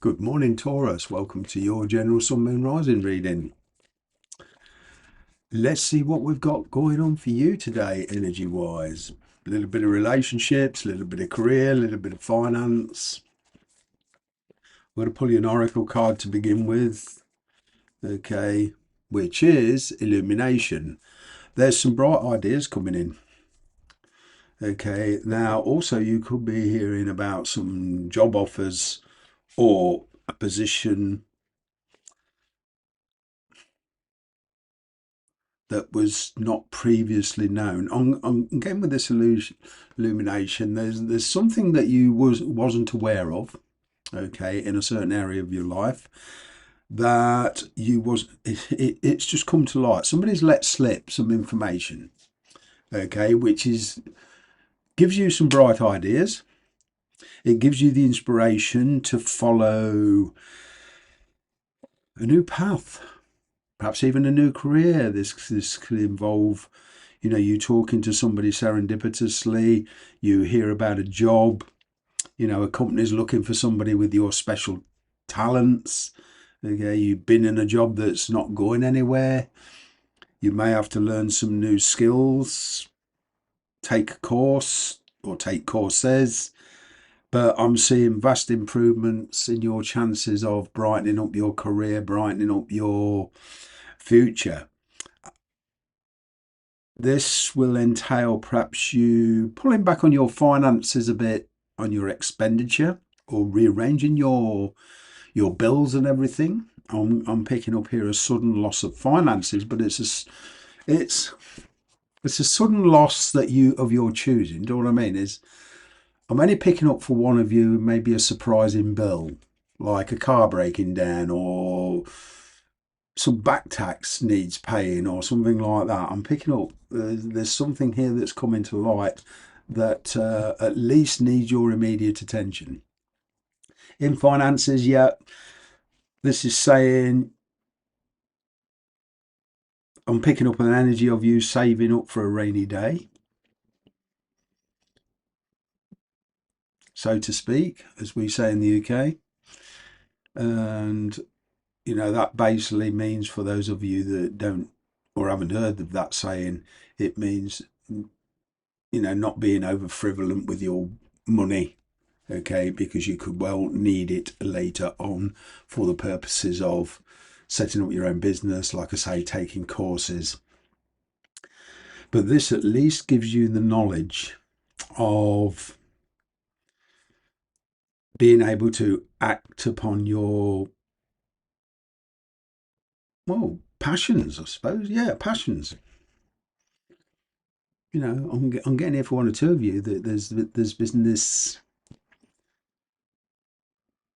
Good morning, Taurus. Welcome to your general sun, moon, rising reading. Let's see what we've got going on for you today, energy wise. A little bit of relationships, a little bit of career, a little bit of finance. I'm going to pull you an oracle card to begin with, okay, which is illumination. There's some bright ideas coming in. Okay, now also you could be hearing about some job offers or a position that was not previously known. Again, with this illumination, there's something that you wasn't aware of, okay, in a certain area of your life that it's just come to light. Somebody's let slip some information, okay, which gives you some bright ideas. It gives you the inspiration to follow a new path, perhaps even a new career. This could involve, you talking to somebody serendipitously, you hear about a job, a company's looking for somebody with your special talents. Okay, you've been in a job that's not going anywhere. You may have to learn some new skills, take a course or take courses. But I'm seeing vast improvements in your chances of brightening up your career, brightening up your future. This will entail perhaps you pulling back on your finances a bit, on your expenditure, or rearranging your bills and everything. I'm picking up here a sudden loss of finances, but it's a sudden loss that of your choosing. Do you know what I mean? I'm only picking up for one of you maybe a surprising bill, like a car breaking down or some back tax needs paying or something like that. I'm picking up there's something here that's coming to light that at least needs your immediate attention. In finances, yeah, this is saying I'm picking up an energy of you saving up for a rainy day, so to speak, as we say in the UK. And that basically means, for those of you that don't or haven't heard of that saying, it means, not being over frivolent with your money, okay, because you could well need it later on for the purposes of setting up your own business, like I say, taking courses. But this at least gives you the knowledge of being able to act upon your, well, passions, I suppose. Yeah, passions. I'm getting here for one or two of you that there's been this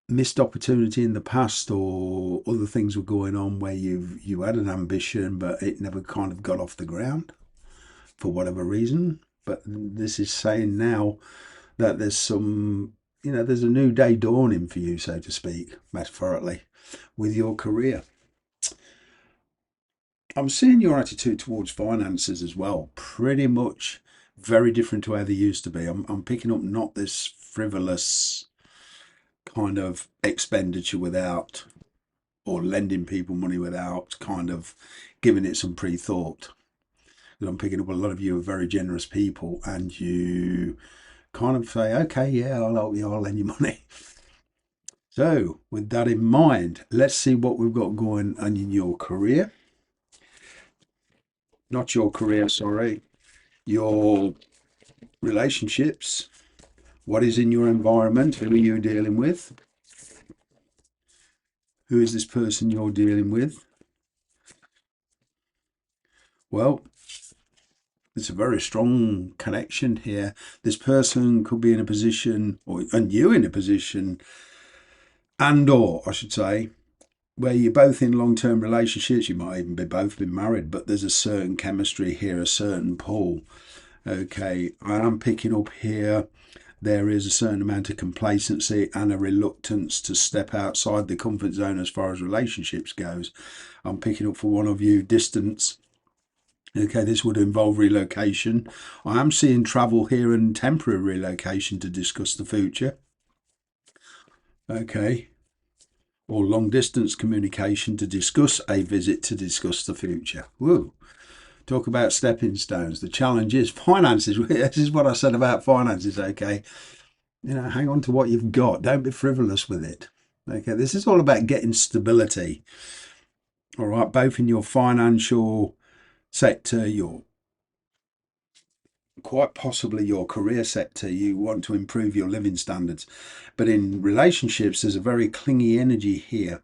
missed opportunity in the past, or other things were going on where you had an ambition but it never kind of got off the ground for whatever reason. But this is saying now that there's there's a new day dawning for you, so to speak, metaphorically, with your career. I'm seeing your attitude towards finances as well, pretty much very different to how they used to be. I'm picking up not this frivolous kind of expenditure without, or lending people money without kind of giving it some pre-thought. I'm picking up a lot of you are very generous people, and you kind of say, okay, yeah, I'll help you, I'll lend you money. So with that in mind, let's see what we've got going on in your career. Not your career, sorry, your relationships. What is in your environment? Who are you dealing with? Who is this person you're dealing with? Well, there's a very strong connection here. This person could be in a position, and you in a position, or I should say, where you're both in long-term relationships. You might even be both been married, but there's a certain chemistry here, a certain pull. Okay, I am picking up here there is a certain amount of complacency and a reluctance to step outside the comfort zone as far as relationships goes. I'm picking up for one of you distance. Okay, this would involve relocation. I am seeing travel here and temporary relocation to discuss the future. Okay. or long distance communication to discuss a visit, to discuss the future. Woo. Talk about stepping stones. The challenge is finances. This is what I said about finances, okay? Hang on to what you've got. Don't be frivolous with it. Okay, this is all about getting stability. All right, both in your financial sector, your quite possibly your career sector. You want to improve your living standards, but in relationships, there's a very clingy energy here.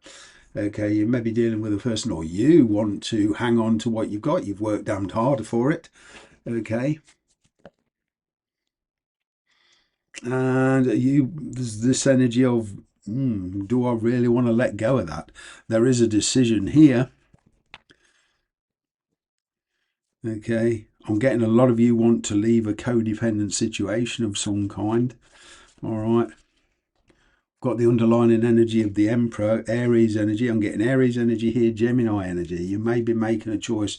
Okay, you may be dealing with a person, or you want to hang on to what you've got. You've worked damned hard for it. Okay, and there's this energy of, do I really want to let go of that? There is a decision here. Okay, I'm getting a lot of you want to leave a codependent situation of some kind. All right, got the underlying energy of the Emperor, Aries energy. I'm getting Aries energy here, Gemini energy. You may be making a choice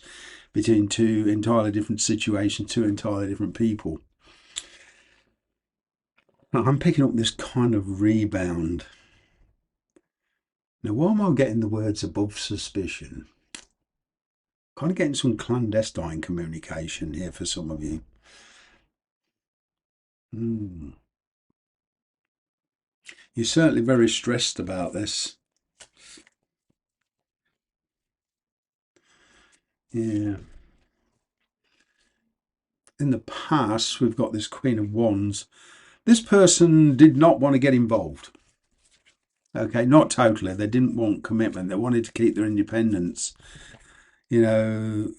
between two entirely different situations, two entirely different people. I'm picking up this kind of rebound. Now, why am I getting the words above suspicion? Kind of getting some clandestine communication here for some of you. You're certainly very stressed about this. Yeah. In the past, we've got this Queen of Wands. This person did not want to get involved. Okay, not totally. They didn't want commitment. They wanted to keep their independence. Well,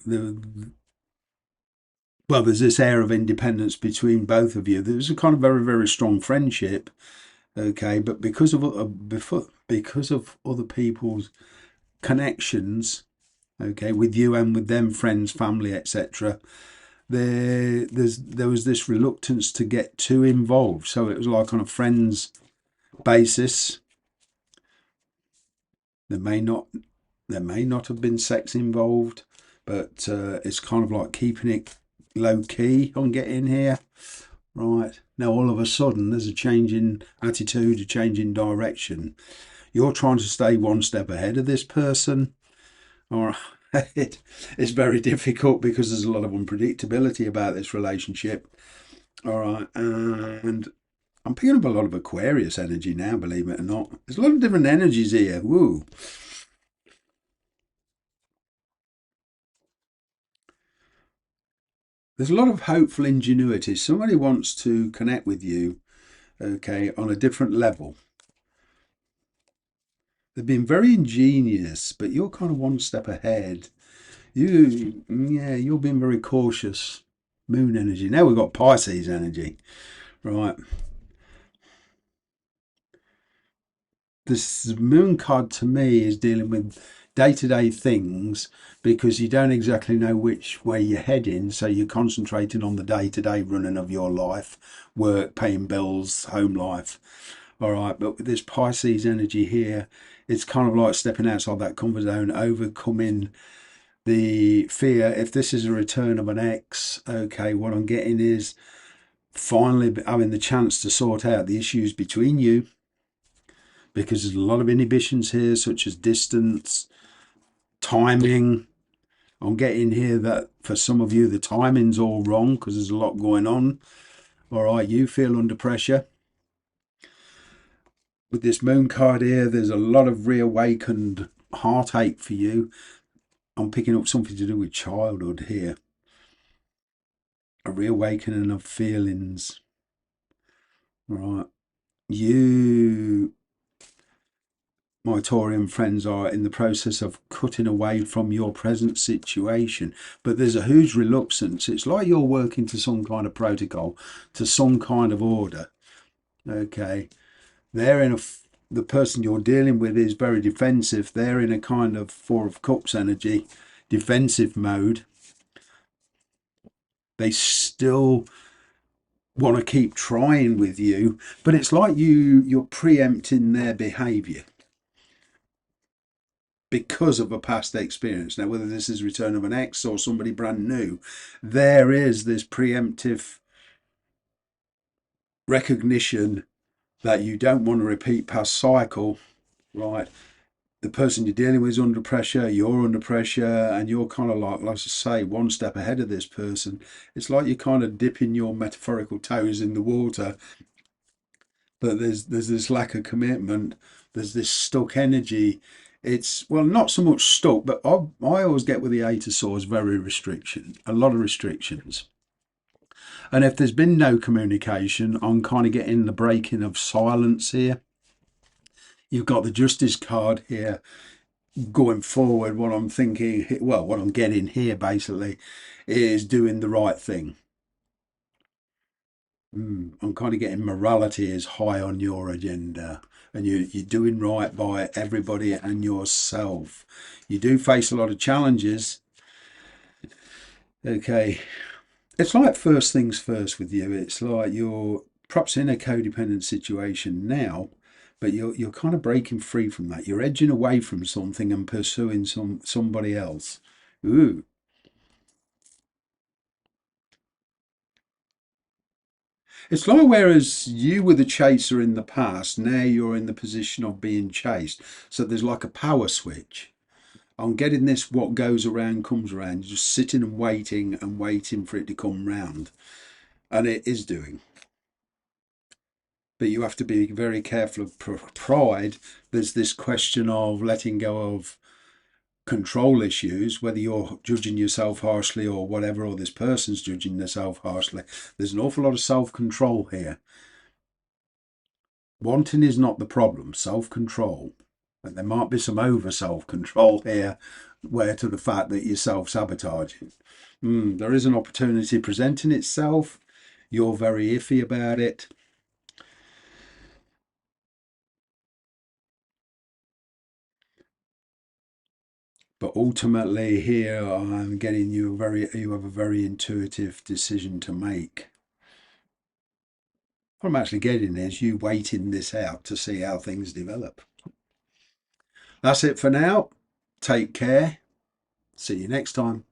there's this air of independence between both of you. There's a kind of very, very strong friendship. Okay, but because of other people's connections, okay, with you and with them, friends, family, etc., there was this reluctance to get too involved. So it was like on a friends basis. There may not have been sex involved, but it's kind of like keeping it low key on getting here. Right, now all of a sudden there's a change in attitude, a change in direction. You're trying to stay one step ahead of this person. All right, it's very difficult because there's a lot of unpredictability about this relationship. All right, and I'm picking up a lot of Aquarius energy now, believe it or not. There's a lot of different energies here. Woo. There's a lot of hopeful ingenuity. Somebody wants to connect with you, okay, on a different level. They've been very ingenious, but you're kind of one step ahead. You're being very cautious. Moon energy. Now we've got Pisces energy, right? This moon card to me is dealing with day-to-day things because you don't exactly know which way you're heading, so you're concentrating on the day-to-day running of your life, work, paying bills, home life. All right, but with this Pisces energy here, it's kind of like stepping outside that comfort zone, overcoming the fear. If this is a return of an ex, okay, what I'm getting is finally having the chance to sort out the issues between you, because there's a lot of inhibitions here, such as distance, timing. I'm getting here that for some of you, the timing's all wrong because there's a lot going on. All right, you feel under pressure. With this moon card here, there's a lot of reawakened heartache for you. I'm picking up something to do with childhood here. A reawakening of feelings. All right. You, my Taurian friends, are in the process of cutting away from your present situation, but there's a huge reluctance. It's like you're working to some kind of protocol, to some kind of order. Okay, the person you're dealing with is very defensive. They're in a kind of Four of Cups energy, defensive mode. They still want to keep trying with you, but it's like you're preempting their behavior because of a past experience. Now, whether this is return of an ex or somebody brand new, there is this preemptive recognition that you don't want to repeat past cycle, right? the person you're dealing with is under pressure, you're under pressure, and you're kind of like I say, one step ahead of this person. It's like you're kind of dipping your metaphorical toes in the water, but there's this lack of commitment. There's this stuck energy. It's, well, not so much stuck, but I always get with the Eight of Swords very restriction, a lot of restrictions. And if there's been no communication, I'm kind of getting the breaking of silence here. You've got the Justice card here. Going forward, what I'm thinking, well, what I'm getting here basically is doing the right thing. I'm kind of getting morality is high on your agenda, and you're doing right by everybody and yourself. You do face a lot of challenges. Okay, it's like first things first with you. It's like you're perhaps in a codependent situation now, but you're kind of breaking free from that. You're edging away from something and pursuing somebody else. Ooh. It's like whereas you were the chaser in the past, now you're in the position of being chased. So there's like a power switch. I'm getting this, what goes around comes around. You're just sitting and waiting for it to come round. And it is doing. But you have to be very careful of pride. There's this question of letting go of control issues, whether you're judging yourself harshly or whatever, or this person's judging themselves harshly. There's an awful lot of self-control here. Wanting is not the problem, self-control. But there might be some over self-control here, where to the fact that you're self-sabotaging. There is an opportunity presenting itself. You're very iffy about it. But ultimately here I'm getting you have a very intuitive decision to make. What I'm actually getting is you waiting this out to see how things develop. That's it for now. Take care. See you next time.